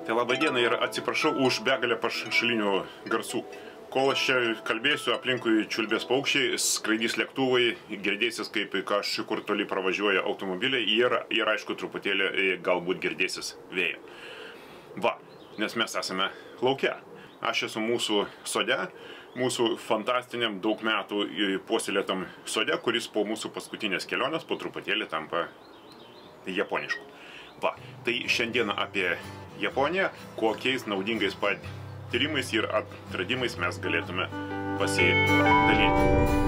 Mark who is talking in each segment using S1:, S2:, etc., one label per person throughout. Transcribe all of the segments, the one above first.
S1: Tai laba diena ir atsiprašau už begalę pašalinių garsų. Kol aš čia kalbėsiu, aplinkui čiulbės paukščiai, skraidys lėktuvai, girdėsis, kaip kažkur toli pravažiuoja automobiliai ir aišku, truputėlį galbūt girdėsis vėją. Va, nes mes esame lauke. Aš esu mūsų sode, mūsų fantastiniam daug metų puoselėtam sode, kuris po mūsų paskutinės kelionės po truputėlį tampa japonišku. Va, tai šiandieną apie Japoniją, kokiais naudingais patyrimais ir atradimais mes galėtume pasidalyti.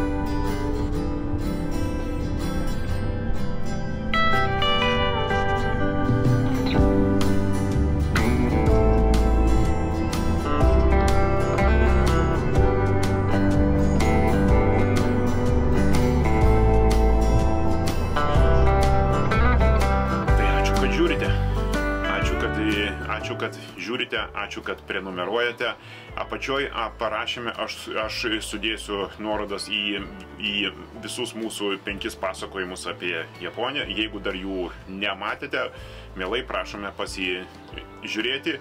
S1: Ačiū, kad žiūrite, ačiū, kad prenumeruojate. Apačioj parašėme, aš sudėsiu nuorodas į visus mūsų 5 pasakojimus apie Japoniją. Jeigu dar jų nematėte, mielai prašome pasižiūrėti.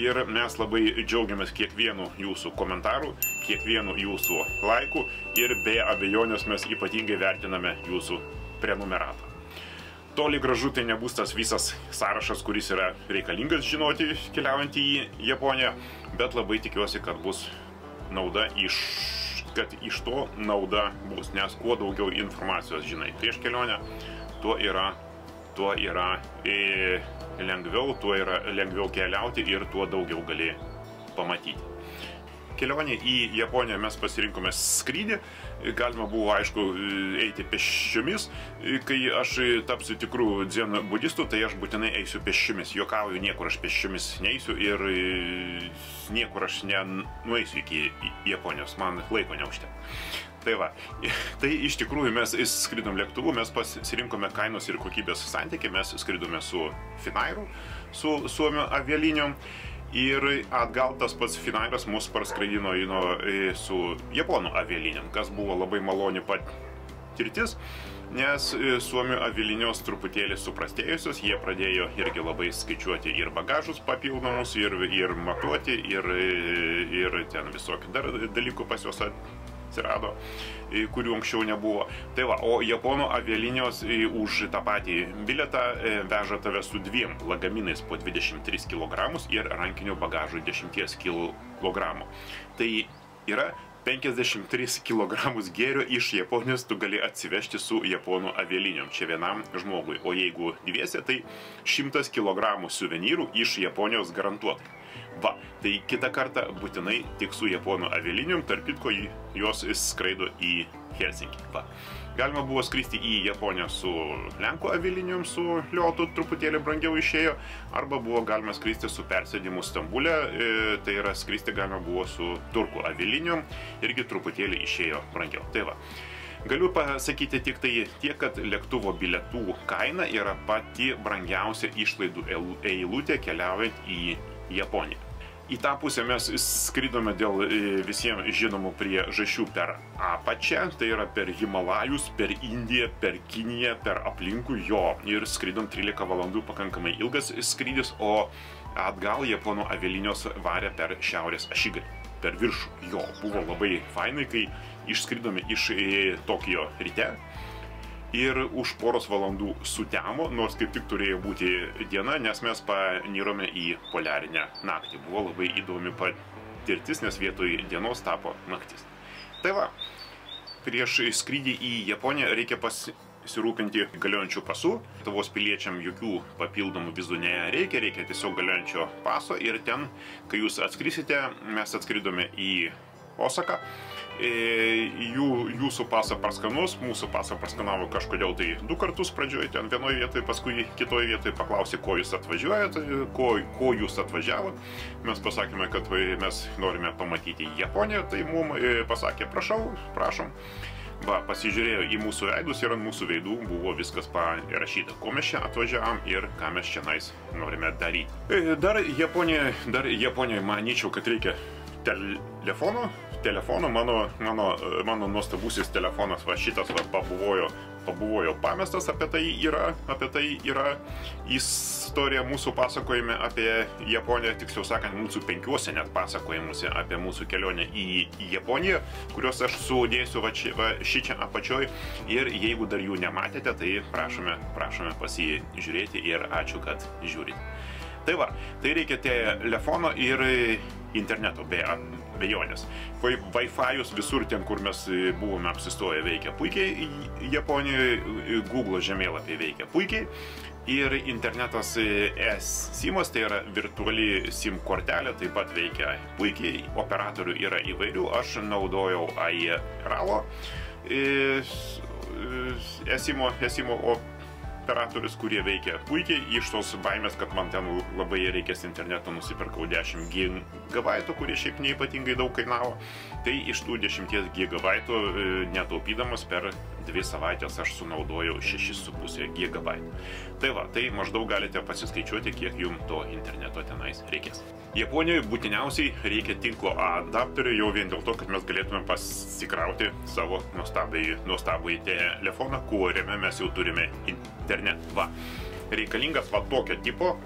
S1: Ir mes labai džiaugiamės kiekvienu jūsų komentaru, kiekvienu jūsų laiku. Ir be abejonės mes ypatingai vertiname jūsų prenumeratą. Toli gražu tai nebus tas visas sąrašas, kuris yra reikalingas žinoti keliaujant į Japoniją, bet labai tikiuosi, kad bus nauda kad iš to nauda bus, nes kuo daugiau informacijos žinai prieš kelionę, tuo yra lengviau keliauti ir tuo daugiau gali pamatyti. Kelionė į Japoniją mes pasirinkome skrydį, galima buvo, aišku, eiti pėsčiomis. Kai aš tapsiu tikrų dzen budistų, tai aš būtinai eisiu pėsčiomis. Juokauju, niekur aš pėsčiomis neisiu ir niekur aš nenueisiu iki Japonijos, man laiko neužtenka. Tai va, tai iš tikrųjų mes skridom lėktuvu, mes pasirinkome kainos ir kokybės santykį, mes skridome su Finairu, su Suomių avialinijom. Ir atgal tas pats Finairas mus parskraidino su japonų avialinijom, kas buvo labai maloni patirtis, nes Suomių avialinijos truputėlį suprastėjusios, jie pradėjo irgi labai skaičiuoti ir bagažus papildomus, ir matuoti, ir ten visokių dar dalykų pas juos atsirado, kurių anksčiau nebuvo. Tai va, o japonų avialinijos už tą patį bilietą veža tave su 2 lagaminais po 23 kg ir rankiniu bagažu 10 kg. Tai yra 53 kg gėrio iš Japonijos tu gali atsivežti su japonų avialinijom, čia vienam žmogui. O jeigu dviese, tai 100 kg suvenyrų iš Japonijos garantuotai. Va, tai kitą kartą būtinai tik su japonų avialinijom, tarp kitko jos skraido į Helsinkį. Va. Galima buvo skristi į Japoniją su Lenkų avialinijom, su liotu truputėlį brangiau išėjo, arba buvo galima skristi su persėdimu Stambule, tai yra skristi galima buvo su turkų avialinijom, irgi truputėlį išėjo brangiau. Tai va. Galiu pasakyti tik tai tiek, kad lėktuvo bilietų kaina yra pati brangiausia išlaidų eilutė keliaujant į Japoniją. Į tą pusę mes skridome dėl visiems žinomų priežasčių per apačią, tai yra per Himalajus, per Indiją, per Kiniją, per aplinkui jo. Ir skridom 13 valandų, pakankamai ilgas skrydis, o atgal japonų avialinijos varė per šiaurės ašigalį. Per viršų jo. Buvo labai fainai, kai išskridome iš Tokijo ryte. Ir už poros valandų sutemo, nors kaip tik turėjo būti diena, nes mes panirome į poliarinę naktį. Buvo labai įdomi patirtis, nes vietoj dienos tapo naktis. Tai va, prieš skrydį į Japoniją reikia pasirūpinti galiojančių pasų. Lietuvos piliečiam jokių papildomų vizų nereikia, reikia tiesiog galiojančio paso. Ir ten, kai jūs atskrisite, mes atskridome į Osaką. Jūsų pasą praskanus, mūsų pasą praskanavo kažkodėl tai 2 kartus pradžioje, ten vienoje vietoje, paskui kitoje vietoje paklausė, ko jūs atvažiuojate, ko jūs atvažiavot. Mes pasakėme, kad mes norime pamatyti Japoniją, tai mums pasakė, prašom. Va, pasižiūrėjo į mūsų veidus ir ant mūsų veidų buvo viskas parašyta, ko mes čia atvažiavom ir ką mes čia norime daryti. Dar Japonijoje manyčiau, kad reikia telefono mano nuostabusis telefonas, va šitas va, pabuvojo pamestas, apie tai yra istorija mūsų pasakojime apie Japoniją, tiksliau sakant, mūsų 5 net pasakojimuose apie mūsų kelionę į Japoniją, kuriuos aš sudėsiu va šičia apačioj, ir jeigu dar jų nematėte, tai prašome pasižiūrėti ir ačiū, kad žiūrite. Tai va, tai reikia telefono ir interneto be abejonės. Wi-Fi'us visur ten, kur mes buvome apsistoję, veikia puikiai Japonijoje, Google žemėlapiai veikia puikiai ir internetas eSIM-as, tai yra virtuali SIM kortelė, taip pat veikia puikiai, operatorių yra įvairių, aš naudojau Airalo eSIM-o operatorius, kurie veikia puikiai. Iš tos baimės, kad man ten labai reikės interneto, nusipirkau 10 GB, kurie šiaip neypatingai daug kainavo. Tai iš tų 10 GB netaupydamas per 2 savaitės aš sunaudojau 6,5 GB. Tai va, tai maždaug galite pasiskaičiuoti, kiek jums to interneto tenais reikės. Japonijoje būtiniausiai reikia tinklo adapterių, jau vien dėl to, kad mes galėtume pasikrauti savo nuostabųjį telefoną, kuriame mes jau turime internet. Va, reikalingas va tokio tipo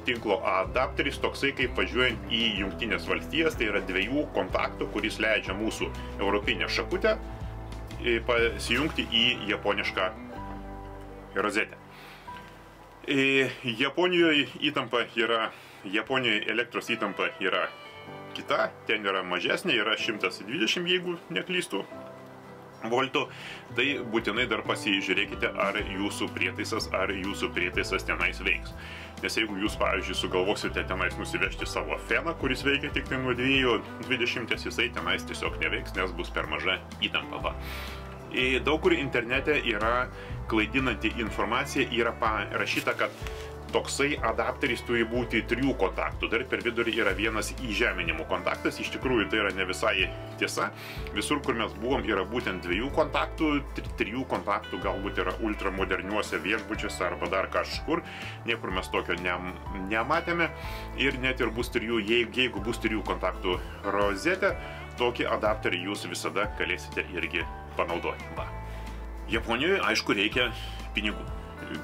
S1: tinklo adapteris, toksai kaip važiuojant į Jungtinės valstijas, tai yra 2 kontaktų, kuris leidžia mūsų europinę šakutę pasijungti į japonišką rozetę. Japonijoje elektros įtampa yra kita, ten yra mažesnė, yra 120, jeigu neklystu, voltų, tai būtinai dar pasižiūrėkite, ar jūsų prietaisas tenais veiks. Nes jeigu jūs, pavyzdžiui, sugalvosite tenais nusivežti savo feną, kuris veikia tik tai nuo 220, jisai tenais tiesiog neveiks, nes bus per maža įtampa. Va. Daug kur internete yra klaidinanti informacija, yra parašyta, kad toksai adapteris turi būti 3 kontaktų, dar per vidurį yra vienas įžeminimo kontaktas, iš tikrųjų tai yra ne visai tiesa, visur, kur mes buvom, yra būtent 2 kontaktų, 3 kontaktų galbūt yra ultramoderniuose viešbučiuose arba dar kažkur, niekur mes tokio nematėme, ir net ir bus 3, jeigu bus 3 kontaktų rozetė, tokį adapterį jūs visada galėsite irgi panaudoti. Va. Japonijoje, aišku, reikia pinigų.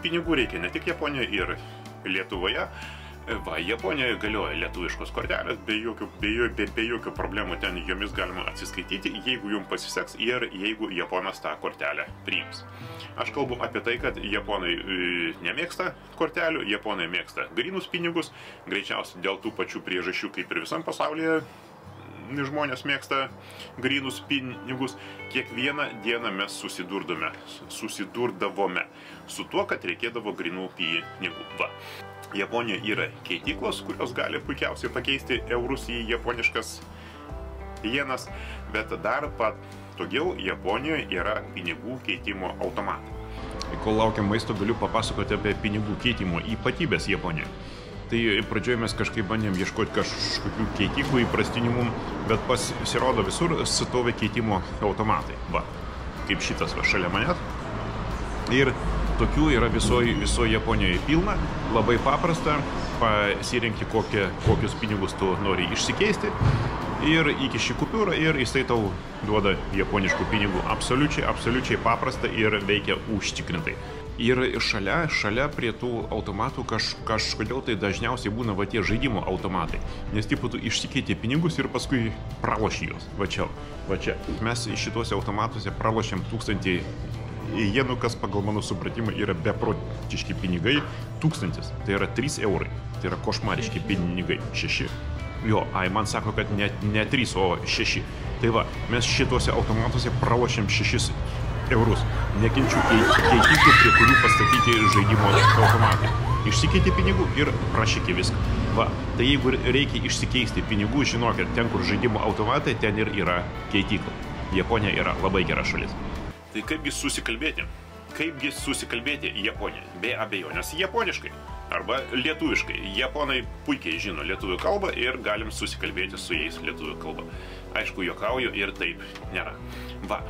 S1: Pinigų reikia ne tik Japonijoje ir Lietuvoje. Va, Japonijoje galioja lietuviškos kortelės, be jokių problemų ten jomis galima atsiskaityti, jeigu jums pasiseks ir jeigu Japonas tą kortelę priims. Aš kalbu apie tai, kad Japonai nemėgsta kortelių, Japonai mėgsta grynus pinigus, greičiausiai dėl tų pačių priežasčių kaip ir visam pasaulyje žmonės mėgsta grynus pinigus. Kiekvieną dieną mes susidurdavome su tuo, kad reikėdavo grynų pinigų. Va. Japonijoje yra keityklos, kurios gali puikiausiai pakeisti eurus į japoniškas jenas, bet dar patogiau Japonijoje yra pinigų keitimo automatai. Kol laukiam maisto, galiu papasakoti apie pinigų keitimo ypatybės Japonijoje. Tai pradžioje mes kažkaip bandėm ieškoti kažkokių keityklų įprastinių mum, bet pasirodo visur stovi keitimo automatai. Va, kaip šitas va šalia manęs. Ir tokių yra visoje Japonijoje pilna, labai paprasta pasirinkti, kokius pinigus tu nori išsikeisti. Ir įkiši kupiūrą ir jisai tau duoda japoniškų pinigų. Absoliučiai paprasta ir veikia užtikrintai. Ir šalia prie tų automatų kažkodėl tai dažniausiai būna va tie žaidimo automatai. Nes tipo tu išsikeiti pinigus ir paskui praloši juos. Va čia. Mes šituose automatuose pralošiam 1000 jenų, kas pagal mano supratimą yra beprotiški pinigai. 1000. Tai yra 3 eurai. Tai yra košmariški pinigai. 6. Jo, man sako, kad ne 3, o 6. Tai va, mes šituose automatuose pralošiam 6 eurus. Nekenčiu keityklų, prie kurių pastatyti žaidimo automatai. Išsikeiti pinigų ir prašykė viską. Va, tai jeigu reikia išsikeisti pinigų, žinokit, ten, kur žaidimo automatai, ten ir yra keitykla. Japonija yra labai gera šalis. Tai kaipgi susikalbėti? Kaipgi susikalbėti Japonijoje? Be abejonės japoniškai arba lietuviškai. Japonai puikiai žino lietuvių kalbą ir galim susikalbėti su jais lietuvių kalbą. Aišku, juokauju ir taip nėra. Va,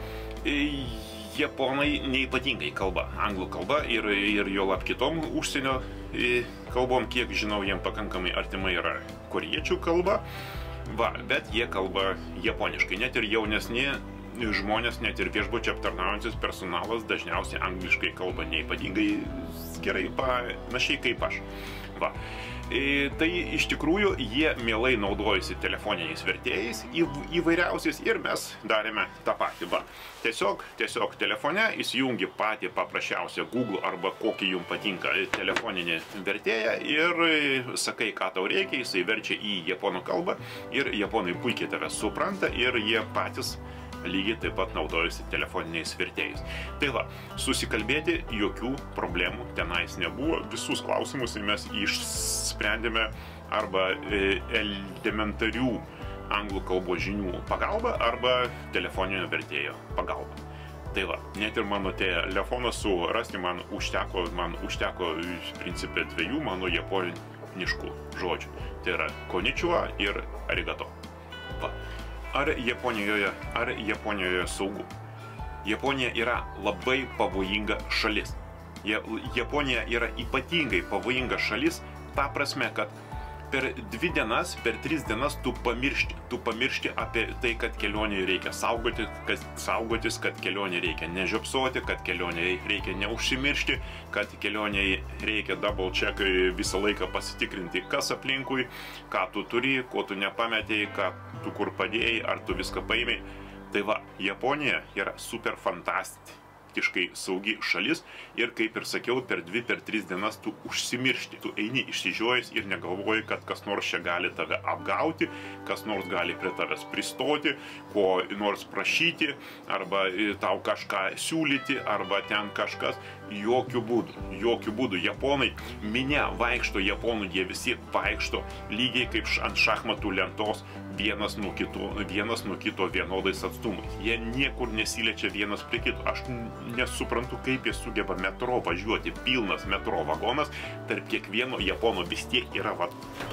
S1: Japonai neypatingai kalba anglų kalba ir juolab kitom užsienio kalbom, kiek žinau, jiem pakankamai artimai yra korėjiečių kalba, bet jie kalba japoniškai. Net ir jaunesni žmonės, net ir viešbučio aptarnaujantis personalas dažniausiai angliškai kalba neypatingai gerai, panašiai kaip aš. Tai iš tikrųjų jie mielai naudojasi telefoniniais vertėjais įvairiausiais ir mes darėme tą patį. Tiesiog telefone įsijungi patį paprasčiausią Google arba kokį jums patinka telefoninį vertėją ir sakai, ką tau reikia, jisai verčia į japonų kalbą ir japonai puikiai tave supranta ir jie patys lygiai taip pat naudojasi telefoniniais vertėjais. Tai susikalbėti jokių problemų tenais nebuvo, visus klausimus mes išsprendėme arba elementarių anglų kalbos žinių pagalba arba telefoninio vertėjo pagalba. Tai net ir mano telefoną surasti man užteko principė 2 mano japoniškų žodžių. Tai yra konnichiwa ir arigato. Ar Japonijoje saugu? Japonija yra labai pavojinga šalis. Japonija yra ypatingai pavojinga šalis, ta prasme, kad per 2 dienas, per 3 dienas tu pamiršti apie tai, kad kelionėje reikia saugotis, kad kelionėje reikia nežiopsoti, kad kelionėje reikia neužsimiršti, kad kelionėje reikia double check visą laiką pasitikrinti, kas aplinkui, ką tu turi, ko tu nepametėjai, ką tu kur padėjai, ar tu viską paėmei. Tai Japonija yra super fantastiškai saugi šalis ir, kaip ir sakiau, per 2-3 dienas tu užsimiršti. Tu eini išsižiojęs ir negalvoji, kad kas nors čia gali tave apgauti, kas nors gali prie tavęs pristoti, ko nors prašyti, arba tau kažką siūlyti, arba ten kažkas. Jokių būdų. Japonai, minia vaikšto japonų, jie visi vaikšto lygiai kaip ant šachmatų lentos, vienas nuo kito vienodais atstumais. Jie niekur nesiliečia vienas prie kito. Aš nesuprantu, kaip jie sugeba metro važiuoti, pilnas metro vagonas, tarp kiekvieno japono vis tiek yra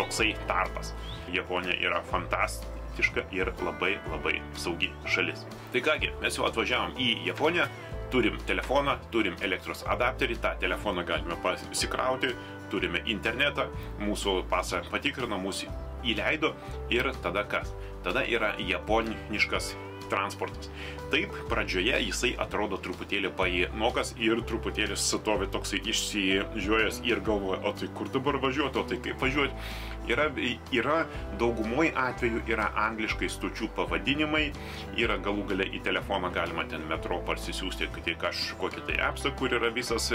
S1: toksai tarpas. Japonija yra fantastiška ir labai saugi šalis. Tai kągi, mes jau atvažiavom į Japoniją. Turim telefoną, turim elektros adapterį, tą telefoną galime pasikrauti, turime internetą, mūsų pasą patikrino, mūsų įleido ir tada kas? Tada yra japoniškas transportas. Taip, pradžioje jisai atrodo truputėlį painokas ir truputėlį stovi toksai išsižiojęs ir galvoja, o tai kur dabar važiuoti, o tai kaip važiuoti. Yra daugumoj atveju yra angliškai stočių pavadinimai, yra galų gale į telefoną galima ten metro parsisiųsti kažkokį tai appsą, kur yra visas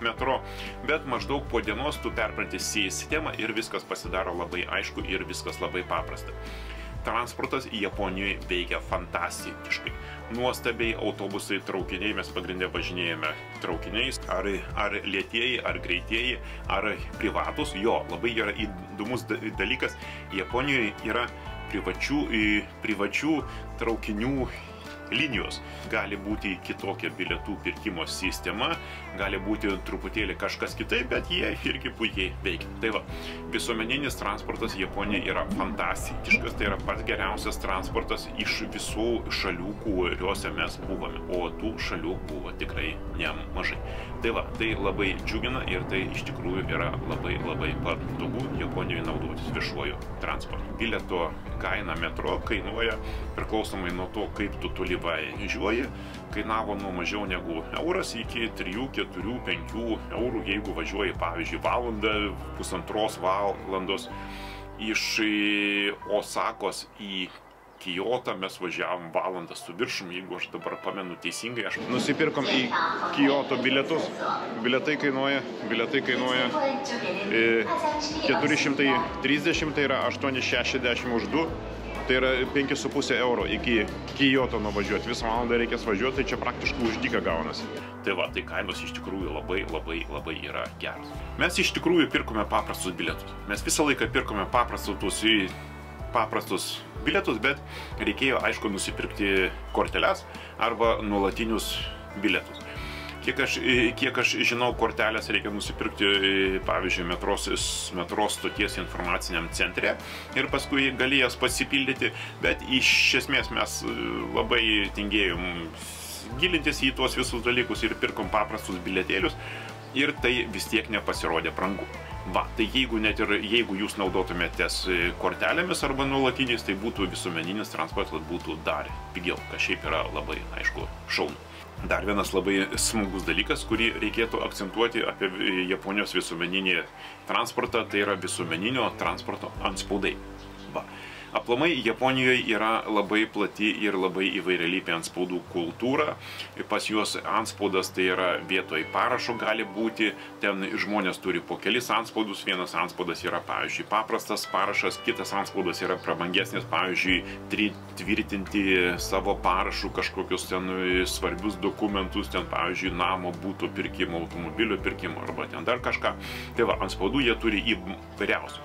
S1: metro, bet maždaug po dienos tu perpranti sistemą ir viskas pasidaro labai aišku ir viskas labai paprasta. Transportas Japonijoje veikia fantastiškai. Nuostabiai autobusai, traukiniai, mes pagrindė važinėjame traukiniais, ar lėtieji, ar greitieji, ar privatus. Labai yra įdomus dalykas, Japonijoje yra privačių traukinių linijos. Gali būti kitokia bilietų pirkimo sistema, gali būti truputėlį kažkas kitaip, bet jie irgi puikiai veikia. Tai visuomeninis transportas Japonijoje yra fantastiškas, tai yra pats geriausias transportas iš visų šalių, kuriuose mes buvome, o tų šalių buvo tikrai nemažai. Tai labai džiugina ir tai iš tikrųjų yra labai patogu Japonijoje naudotis viešuoju transportu. Bilieto kaina metro kainuoja priklausomai nuo to, kaip tu toli važiuoji, kainavo nuo mažiau negu euras iki 3, 4, 5 eurų, jeigu važiuoji, pavyzdžiui, valandą, pusantros valandos. Iš Osakos į Kijotą mes važiavom valandą su viršum, jeigu aš dabar pamenu teisingai. Nusipirkom į Kijoto bilietus. Bilietai kainuoja 430, tai yra 860 už 2. Tai yra 5,5 euro iki Kijoto nuvažiuoti. Visą valandą reikės važiuoti, tai čia praktiškai už dyką gaunasi. Tai kainos iš tikrųjų labai yra geros. Mes iš tikrųjų pirkome paprastus bilietus. Mes visą laiką pirkome paprastus bilietus, bet reikėjo, aišku, nusipirkti korteles arba nuolatinius bilietus. Kiek aš žinau, kortelės reikia nusipirkti, pavyzdžiui, metro stoties informaciniam centre ir paskui gali jas pasipildyti, bet iš esmės mes labai tingėjom gilintis į tuos visus dalykus ir pirkom paprastus bilietėlius. ir tai vis tiek nepasirodė brangu. Va, tai jeigu jūs naudotumėtės kortelėmis arba nuolatiniais, tai būtų visuomeninis transportas būtų dar pigiau, kas šiaip yra labai, aišku, šaunu. Dar vienas labai smagus dalykas, kurį reikėtų akcentuoti apie Japonijos visuomeninį transportą, tai yra visuomeninio transporto antspaudai. Va. Aplamai Japonijoje yra labai plati ir labai įvairialypė antspaudų kultūra. Pas juos antspaudas tai yra vietoj parašo gali būti, ten žmonės turi po kelis antspaudus, vienas antspaudas yra, pavyzdžiui, paprastas parašas, kitas antspaudas yra prabangesnis, pavyzdžiui, tvirtinti savo parašų kažkokius ten svarbius dokumentus, ten, pavyzdžiui, namo, būtų pirkimo, automobilio pirkimo arba ten dar kažką. Tai va, antspaudų jie turi įvairiausių.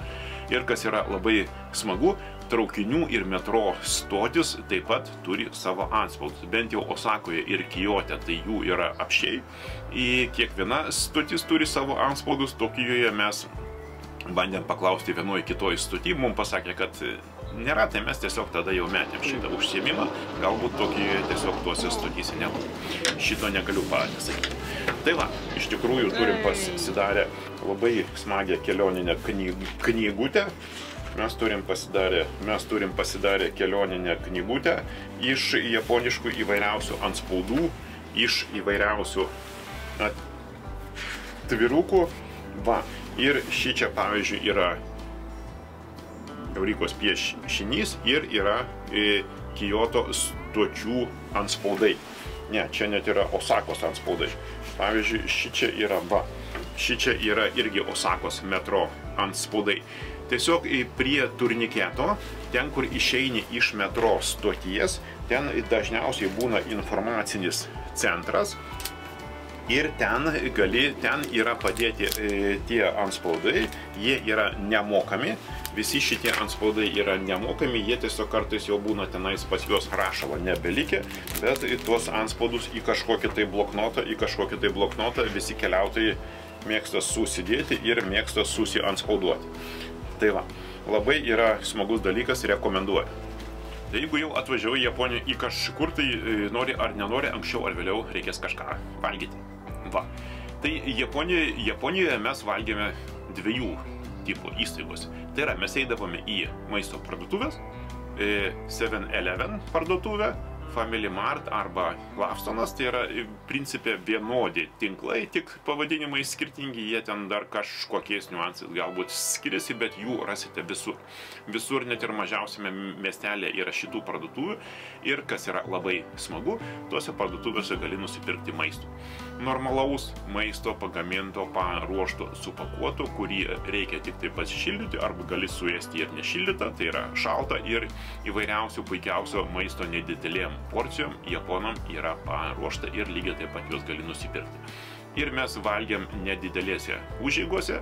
S1: Ir kas yra labai smagu, traukinių ir metro stotis taip pat turi savo antspaudus. Bent jau Osakoje ir Kiote tai jų yra apsčiai. Kiekviena stotis turi savo antspaudus. Tokijoje mes bandėm paklausti vienoje kitoje stoty, mums pasakė, kad nėra, tai mes tiesiog tada jau metėm šitą užsiėmimą. Galbūt Tokijoje tiesiog tuose stotyse nebūtų. Šito negaliu pasakyti. Tai va, iš tikrųjų turim pasidarę labai smagią kelioninę knygutę. Mes turim pasidarę kelioninę knygutę iš japoniškų įvairiausių antspaudų, iš įvairiausių atvirukų. Va, ir ši čia, pavyzdžiui, yra Eurykos piešinys ir yra Kioto stočių antspaudai. Ne, čia net yra Osakos antspaudai. Pavyzdžiui, ši čia yra irgi Osakos metro antspaudai. Tiesiog prie turniketo, ten, kur išeini iš metro stoties, ten dažniausiai būna informacinis centras ir ten yra padėti tie antspaudai, jie yra nemokami, visi šitie antspaudai yra nemokami, jie tiesiog kartais jau būna tenais pas juos rašalo nebelikę, bet tuos antspaudus į kažkokį tai bloknotą visi keliautojai mėgsta susidėti ir mėgsta susiantspauduoti. Tai va, labai yra smagus dalykas, rekomenduoju. Tai jeigu jau atvažiavai į Japoniją į kažkur, tai nori ar nenori, anksčiau ar vėliau reikės kažką valgyti. Va, tai Japonijoje mes valgėme dviejų tipų įstaigos. Tai yra, mes eidavome į maisto parduotuvės, 7-Eleven parduotuvę, Family Mart arba Lawsonas, tai yra principė vienodi tinklai, tik pavadinimai skirtingi, jie ten dar kažkokiais niuansais galbūt skiriasi, bet jų rasite visur. Visur, net ir mažiausiame miestelėje yra šitų parduotuvių ir kas yra labai smagu, tuose parduotuvėse gali nusipirkti maisto. Normalaus maisto pagaminto, paruošto, supakuoto, kurį reikia tik tai pasišildyti arba gali suėsti ir nešildytą, tai yra šalta ir įvairiausių puikiausio maisto nedidelėm porcijom japonam yra paruošta ir lygiai taip pat juos gali nusipirkti. Ir mes valgėm nedidelėse užeigose,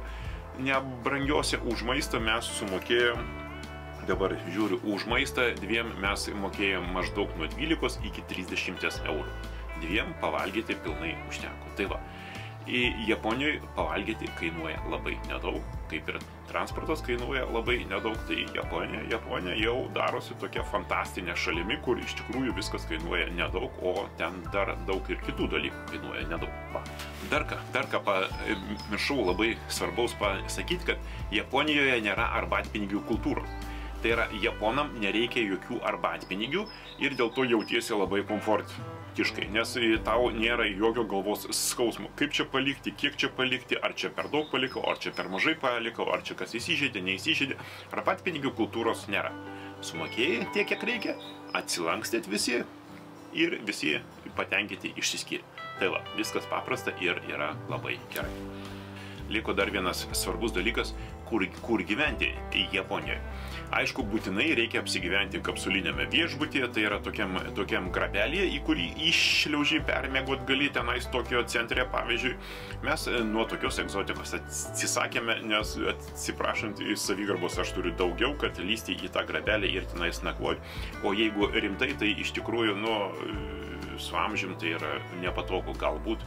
S1: nebrangiose. Už maistą mes sumokėjom, dabar žiūriu, už maistą dviem mes mokėjom maždaug nuo 12 iki 30 eurų. Dviem pavalgyti pilnai užteko. Tai va, į Japonijoje pavalgyti kainuoja labai nedaug, kaip ir transportas kainuoja labai nedaug, tai Japonija jau darosi tokia fantastinė šalimi, kur iš tikrųjų viskas kainuoja nedaug, o ten dar daug ir kitų dalykų kainuoja nedaug. Va. Dar ką pamiršau labai svarbaus pasakyti, kad Japonijoje nėra arbatpinigių kultūros. Tai yra, japonam nereikia jokių arbatpinigių ir dėl to jautiesi labai komfortiškai, nes tau nėra jokio galvos skausmo. Kaip čia palikti, kiek čia palikti, ar čia per daug palikau, ar čia per mažai palikau, ar čia kas įsižeidė, neįsižeidė. Arbatpinigių kultūros nėra. Sumokėjai tiek, kiek reikia, atsilankstėt visi ir visi patenkinti išsiskyrė. Tai va, viskas paprasta ir yra labai gerai. Liko dar vienas svarbus dalykas, kur gyventi Japonijoje. Aišku, būtinai reikia apsigyventi kapsulinėme viešbutyje, tai yra tokiam grabelėje, į kurį iššliauži permiegot gali tenais Tokijo centre, pavyzdžiui. Mes nuo tokios egzotikos atsisakėme, nes atsiprašant į savigarbos aš turiu daugiau, kad lysti į tą grabelę ir tenais nakvoti. O jeigu rimtai, tai iš tikrųjų su amžium tai yra nepatogu galbūt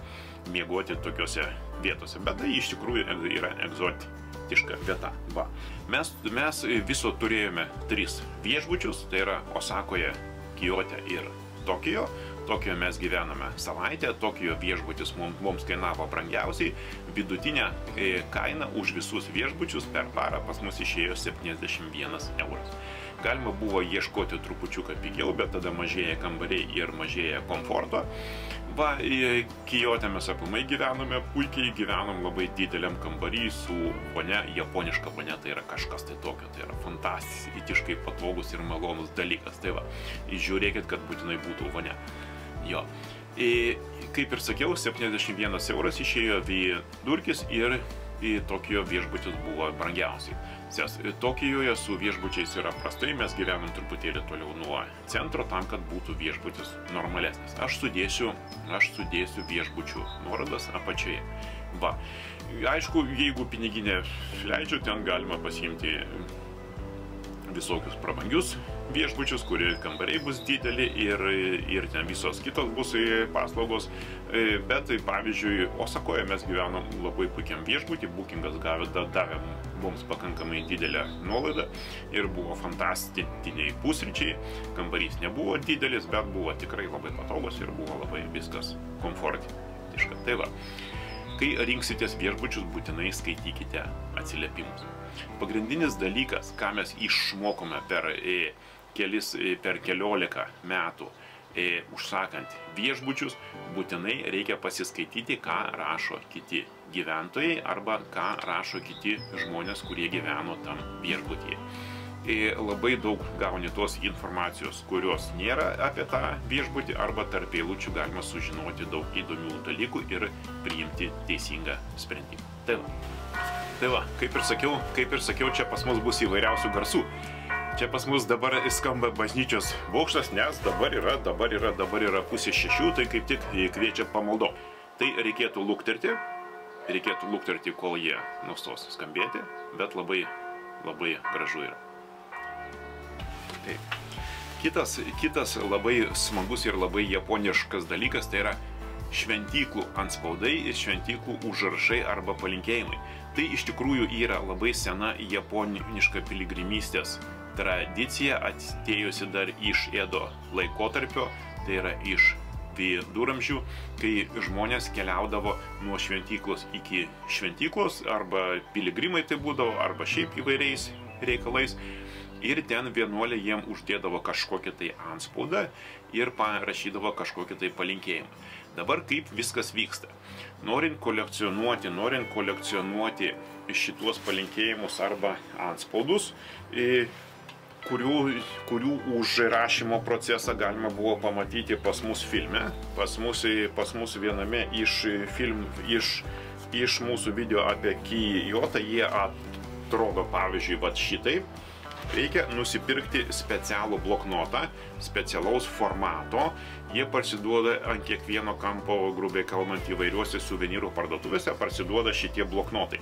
S1: miegoti tokiose vietose, bet tai iš tikrųjų yra egzotiška vieta. Va. Mes viso turėjome 3 viešbučius, tai yra Osakoje, Kiote ir Tokijo, Tokijoje mes gyvename savaitę, Tokijo viešbutis mums kainavo brangiausiai, vidutinė kaina už visus viešbučius per parą pas mus išėjo 71 euras. Galima buvo ieškoti trupučiuką pigiau, bet tada mažėja kambariai ir mažėja komforto. Va, Kijote mes aplamai gyvenome, puikiai gyvenom labai dideliam kambarį su vonia, japoniška vonia, tai yra kažkas tai tokio, tai yra fantastiškai patogus ir malonus dalykas. Tai va, žiūrėkit, kad būtinai būtų vonia. Jo. Kaip ir sakiau, 71 euras išėjo vidurkis ir Tokijo viešbutis buvo brangiausiai. Tokijoje su viešbučiais yra prastai, mes gyvenam truputėlį toliau nuo centro tam, kad būtų viešbutis normalesnis. Aš sudėsiu viešbučių nuorodas apačioje. Va. Aišku, jeigu piniginė leidžiu, ten galima pasiimti visokius prabangius viešbučius, kurie kambariai bus dideli ir ten visos kitos bus paslaugos. Bet pavyzdžiui, Osakoje mes gyvenom labai puikiam viešbutį, Bookingas davė mums pakankamai didelę nuolaidą ir buvo fantastiniai pusryčiai. Kambarys nebuvo didelis, bet buvo tikrai labai patogus ir buvo labai viskas komfortiška. Tai va, kai rinksitės viešbučius, būtinai skaitykite atsiliepimus. Pagrindinis dalykas, ką mes išmokome per keliolika metų užsakant viešbučius, būtinai reikia pasiskaityti, ką rašo kiti gyventojai arba ką rašo kiti žmonės, kurie gyveno tam viešbutyje. Labai daug gauni tos informacijos, kurios nėra apie tą viešbutį, arba tarp eilučių galima sužinoti daug įdomių dalykų ir priimti teisingą sprendimą. Tai va, kaip ir sakiau, čia pas mus bus įvairiausių garsų. Čia pas mus dabar skamba bažnyčios bokštas, nes dabar yra 5:30, tai kaip tik kviečia pamaldom. Tai reikėtų lukterti, kol jie nustos skambėti, bet labai gražu yra. Taip. Kitas labai smagus ir labai japoniškas dalykas, tai yra šventyklų antspaudai ir šventyklų užrašai arba palinkėjimai. Tai iš tikrųjų yra labai sena japoniška piligrimystės tradicija, atėjusi dar iš Edo laikotarpio, tai yra iš viduramžių, kai žmonės keliaudavo nuo šventyklos iki šventyklos, arba piligrimai tai būdavo, arba šiaip įvairiais reikalais. Ir ten vienuolė jiem uždėdavo kažkokią tai antspaudą ir parašydavo kažkokį tai palinkėjimą. Dabar kaip viskas vyksta? Norint kolekcionuoti šituos palinkėjimus arba antspaudus, kurių užrašymo procesą galima buvo pamatyti pas mus filme. Pas mus viename iš mūsų video apie Kijotą jie atrodo pavyzdžiui šitaip. Reikia nusipirkti specialų bloknotą, specialaus formato. Jie parsiduoda ant kiekvieno kampo, grubiai kalbant, įvairiuose suvenyrų parduotuvėse, parsiduoda šitie bloknotai.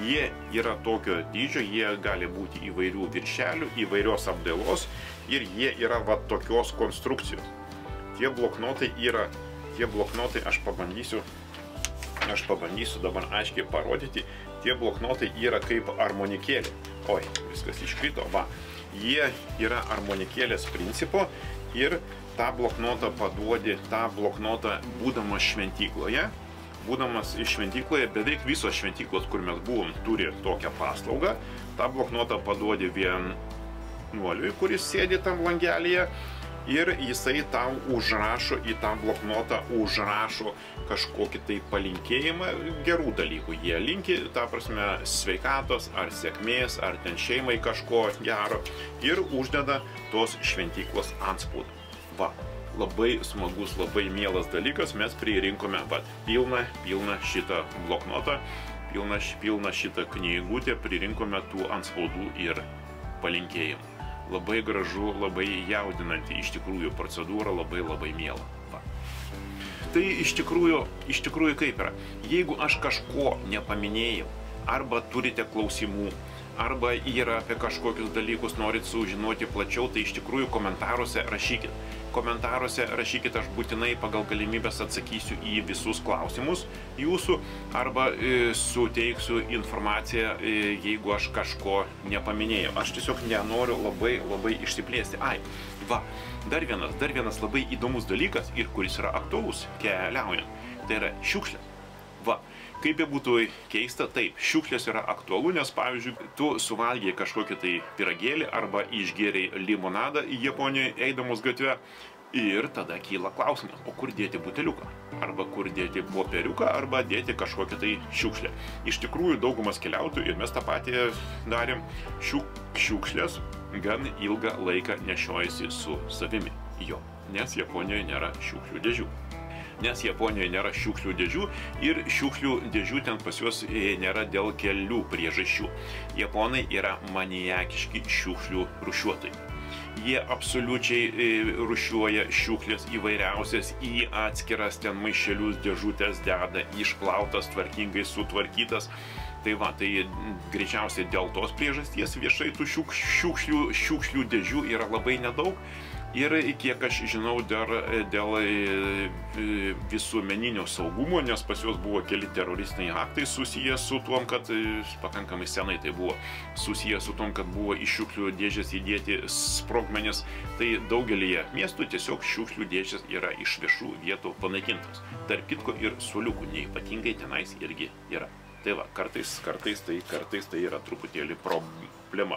S1: Jie yra tokio dydžio, jie gali būti įvairių viršelių, įvairios apdailos ir jie yra tokios konstrukcijos. Tie bloknotai, aš pabandysiu dabar aiškiai parodyti, tie bloknotai yra kaip armonikėlė. Oi, viskas iškrito, va. Jie yra armonikėlės principo ir tą bloknotą būdamas šventykloje. Būdamas šventykloje, beveik visos šventyklos, kur mes buvom, turi tokią paslaugą. Tą bloknotą paduodi vienuoliui, kuris sėdi tam langelyje. Ir jisai tau užrašo į tą bloknotą, kažkokį tai palinkėjimą gerų dalykų. Jie linki, ta prasme, sveikatos, ar sėkmės, ar ten šeimai kažko gero ir uždeda tos šventyklos antspaudą. Va, labai smagus, labai mielas dalykas, mes pririnkome pilną šitą bloknotą, pilną šitą knygutę, pririnkome tų antspaudų ir palinkėjimų. Labai gražu, labai jaudinanti iš tikrųjų procedūra, labai miela. Va. Tai iš tikrųjų kaip yra. Jeigu aš kažko nepaminėjau, arba turite klausimų, arba yra apie kažkokius dalykus norit sužinoti plačiau, tai iš tikrųjų komentaruose rašykit. Komentaruose rašykit, aš būtinai pagal galimybės atsakysiu į visus klausimus jūsų arba suteiksiu informaciją, jeigu aš kažko nepaminėjau. Aš tiesiog nenoriu labai išsiplėsti. Dar vienas labai įdomus dalykas ir kuris yra aktualus keliaujant, tai yra šiukšlės. Kaip bebūtų keista, taip, šiukšlės yra aktualu, nes pavyzdžiui, tu suvalgei kažkokį tai pyragėlį arba išgėrei limonadą į Japonijoje eidamas gatve ir tada kyla klausimas, o kur dėti buteliuką, arba kur dėti popieriuką, arba dėti kažkokią tai šiukšlę. Iš tikrųjų, daugumas keliautojų ir mes tą patį darėm, šiukšlės gan ilgą laiką nešiojasi su savimi. Nes Japonijoje nėra šiukšlių dėžių. Nes Japonijoje nėra šiukšlių dėžių ir šiukšlių dėžių ten pas juos nėra dėl kelių priežasčių. Japonai yra maniakiški šiukšlių rūšiuotojai. Jie absoliučiai rūšiuoja šiukšlės įvairiausias į atskiras ten maišelius, dėžutės deda, išplautas, tvarkingai sutvarkytas. Tai greičiausiai dėl tos priežasties viešai tų šiukšlių dėžių yra labai nedaug. Ir kiek aš žinau, dėl visuomeninio saugumo, nes pas juos buvo keli teroristiniai aktai susiję su tuom, kad pakankamai senai tai buvo susiję su tuom, kad buvo iš šiukšlių dėžės įdėti sprogmenys, tai daugelyje miestų tiesiog šiukšlių dėžės yra iš viešų vietų panaikintos. Tarp kitko ir suoliukų neypatingai tenais irgi yra. Tai kartais tai yra truputėlį problema.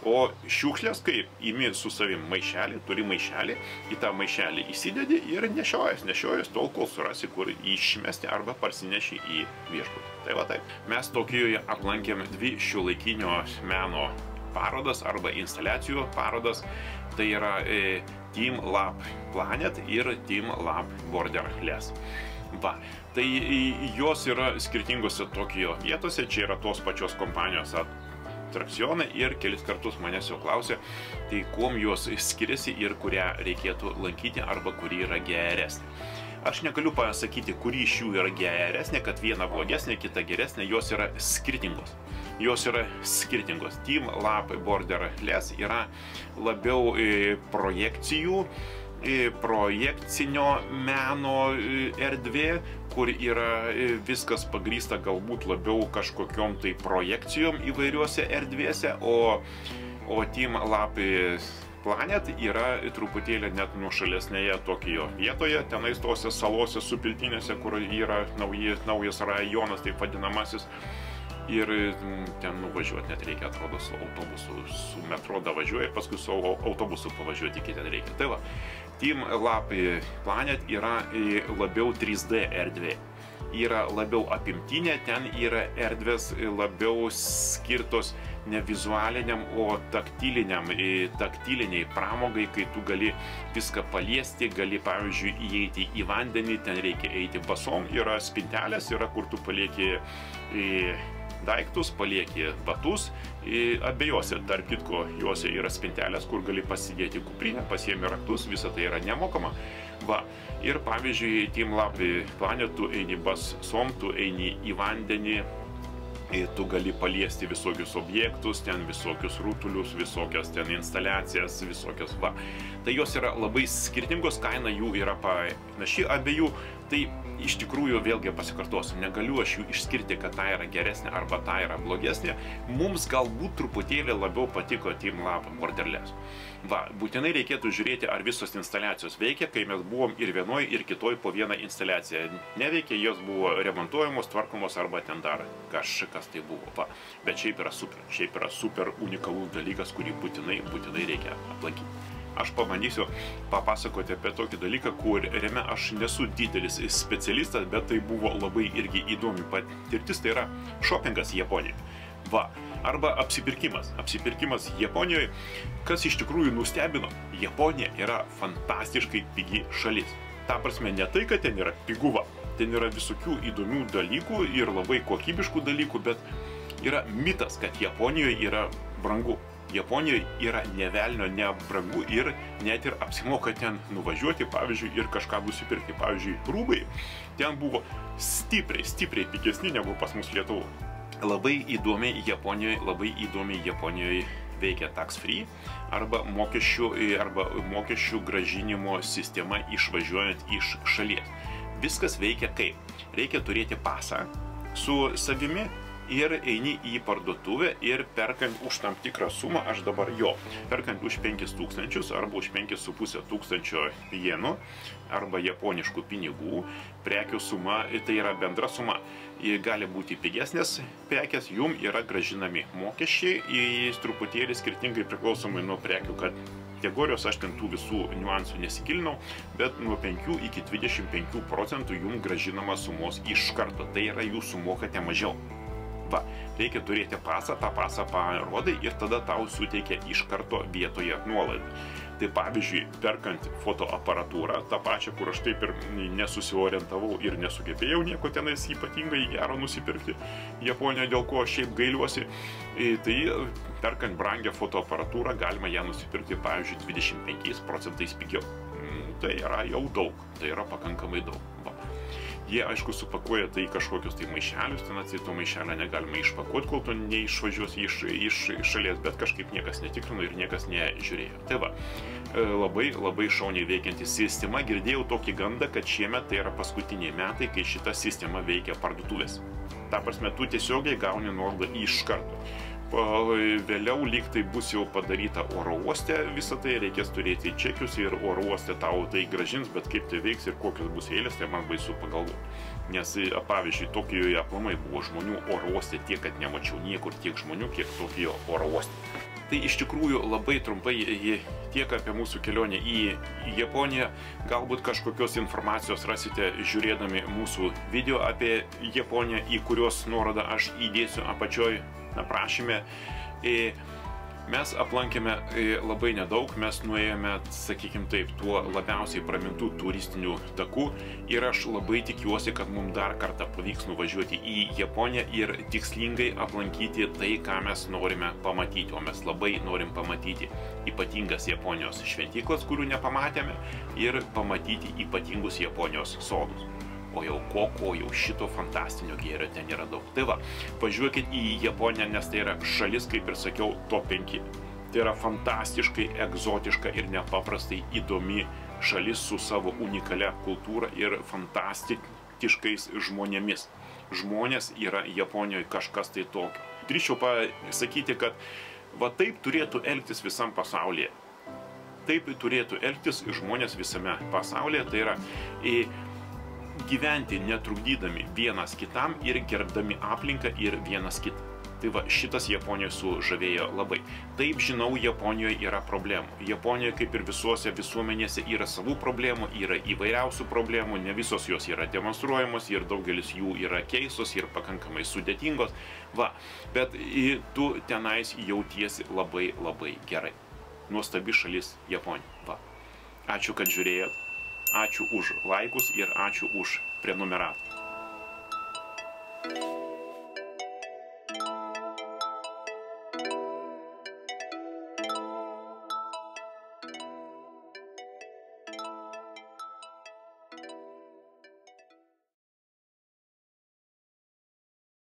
S1: O šiukšlės kaip imi su savim maišelį, turi maišelį, į tą maišelį įsidedi ir nešiojas tol, kol surasi, kur išmesti arba parsineši į viešbutį. Taip. Mes Tokijoje aplankėm 2 šiuolaikinio meno parodas arba instaliacijų parodas. Tai yra Team Lab Planet ir Team Lab Borderless. Tai jos yra skirtingose Tokijo vietose, čia yra tos pačios kompanijos atrakcionai ir kelis kartus manęs jau klausė, tai kuom jos skiriasi ir kurią reikėtų lankyti arba kuri yra geresnė. Aš negaliu pasakyti, kuri iš jų yra geresnė, kad viena blogesnė, kita geresnė, jos yra skirtingos. Team Lab Borderless yra labiau projekcinio meno erdvė, kur yra viskas pagrįsta galbūt labiau kažkokiom tai projekcijom įvairiuose erdvėse, o Team Lab Planet yra truputėlį net nuošalesnėje Tokijo vietoje, tenais tose salose su piltinėse, kur yra naujas rajonas, taip vadinamasis. Ir ten nuvažiuoti net reikia, atrodo, su autobusu, su metro davažiuoja ir paskui su autobusu pavažiuoti iki ten reikia. Tai Team Lab Planet yra labiau 3D erdvė. Yra labiau apimtinė, ten yra erdvės labiau skirtos ne vizualiniam, o taktiliniai pramogai, kai tu gali viską paliesti, gali, pavyzdžiui, įeiti į vandenį, ten reikia eiti basom, yra spintelės, yra kur tu palieki daiktus, palieki batus, abiejose, tarp kitko, juose yra spintelės, kur gali pasidėti kuprinę, pasiemi raktus, visa tai yra nemokama. Ir pavyzdžiui, Team Lab Planet, tu eini basom, tu eini į vandenį, tu gali paliesti visokius objektus, ten visokius rutulius, visokias ten instaliacijas, visokias Tai jos yra labai skirtingos, kaina jų yra panaši abiejų, tai iš tikrųjų vėlgi pasikartosiu, negaliu aš jų išskirti, kad ta yra geresnė arba ta yra blogesnė. Mums galbūt truputėlį labiau patiko Team Lab Borderless. Būtinai reikėtų žiūrėti, ar visos instaliacijos veikia, kai mes buvom ir vienoj, ir kitoj po vieną instaliaciją neveikia, jos buvo remontuojamos, tvarkomos arba ten dar kažkas tai buvo. Bet šiaip yra super unikalus dalykas, kurį būtinai reikia aplankyti. Aš pabandysiu papasakoti apie tokį dalyką, kuriame aš nesu didelis specialistas, bet tai buvo labai irgi įdomi patirtis, tai yra shoppingas Japonijoje. Arba apsipirkimas Japonijoje. Kas iš tikrųjų nustebino, Japonija yra fantastiškai pigi šalis. Ta prasme, ne tai, kad ten yra piguva, ten yra visokių įdomių dalykų ir labai kokybiškų dalykų, bet yra mitas, kad Japonijoje yra brangu. Japonijoje yra ne velnio nebrangu ir net ir apsimoka ten nuvažiuoti, pavyzdžiui, ir kažką nusipirkti. Pavyzdžiui, rūbai ten buvo stipriai pigesni negu pas mus Lietuvoje. Labai įdomiai Japonijoje veikia tax free arba mokesčių grąžinimo sistema išvažiuojant iš šalies. Viskas veikia kaip? Reikia turėti pasą su savimi ir eini į parduotuvę ir perkant už tam tikrą sumą, perkant už 5000 arba už 5500 jenų arba japoniškų pinigų, prekių suma, tai yra bendra suma. Gali būti pigesnės prekės, jum yra gražinami mokesčiai, truputėlį skirtingai priklausomai nuo prekių kategorijos, aš ten tų visų niuansų nesigilinau, bet nuo 5 iki 25% jum gražinama sumos iš karto, tai yra jūs sumokate mažiau. Reikia turėti pasą, tą pasą parodai ir tada tau suteikia iš karto vietoje nuolaidą. Tai pavyzdžiui, perkant fotoaparatūrą, tą pačią, kur aš taip ir nesusiorientavau ir nesugebėjau nieko tenais ypatingai gero nusipirkti Japonijoje, dėl ko aš šiaip gailiuosi, tai perkant brangią fotoaparatūrą galima ją nusipirkti, pavyzdžiui, 25% pigiau. Tai yra jau daug, tai yra pakankamai daug. Jie, aišku, supakuoja tai kažkokius tai maišelius, ten atseit to maišelio negalima išpakuoti, kol tu neišvažiuosi iš šalies, bet kažkaip niekas netikrino ir niekas nežiūrėjo. Tai labai šauniai veikianti sistema. Girdėjau tokį gandą, kad šiemet tai yra paskutiniai metai, kai šita sistema veikia parduotuvės. Ta prasme, tu tiesiogiai gauni nuolaidą iš karto. Vėliau lyg tai bus jau padaryta oro uoste, visą tai reikės turėti čekius ir oro uoste tau tai gražins, bet kaip tai veiks ir kokios bus eilės, tai man baisu pagalvoti. Nes, pavyzdžiui, Tokijoje aplamai buvo žmonių oro uoste tiek, kad nemačiau niekur tiek žmonių, kiek Tokijo oro uoste. Tai iš tikrųjų labai trumpai tiek apie mūsų kelionę į Japoniją. Galbūt kažkokios informacijos rasite žiūrėdami mūsų video apie Japoniją, į kurios nuorodą aš įdėsiu apačioj aprašyme. Mes aplankėme labai nedaug, mes nuėjome, sakykim taip, tuo labiausiai pramintų turistinių takų ir aš labai tikiuosi, kad mums dar kartą pavyks nuvažiuoti į Japoniją ir tikslingai aplankyti tai, ką mes norime pamatyti. O mes labai norim pamatyti ypatingas Japonijos šventyklas, kurių nepamatėme, ir pamatyti ypatingus Japonijos sodus. O jau jau šito fantastinio gėrio ten yra daug. Tai važiuokit į Japoniją, nes tai yra šalis, kaip ir sakiau, top 5. Tai yra fantastiškai egzotiška ir nepaprastai įdomi šalis su savo unikalia kultūra ir fantastiškais žmonėmis. Žmonės yra Japonijoje kažkas tai tokio. Drįsčiau pasakyti, kad taip turėtų elgtis visam pasaulyje. Taip turėtų elgtis žmonės visame pasaulyje. Tai yra gyventi netrukdydami vienas kitam ir gerbdami aplinką ir vienas kitą. Tai šitas Japonijoje sužavėjo labai. Taip, žinau, Japonijoje yra problemų. Japonijoje, kaip ir visose visuomenėse, yra savų problemų, yra įvairiausių problemų, ne visos jos yra demonstruojamos ir daugelis jų yra keistos ir pakankamai sudėtingos. Bet tu tenais jautiesi labai gerai. Nuostabi šalis Japonija. Ačiū, kad žiūrėjot. Ačiū už laikus ir ačiū už prenumeratą.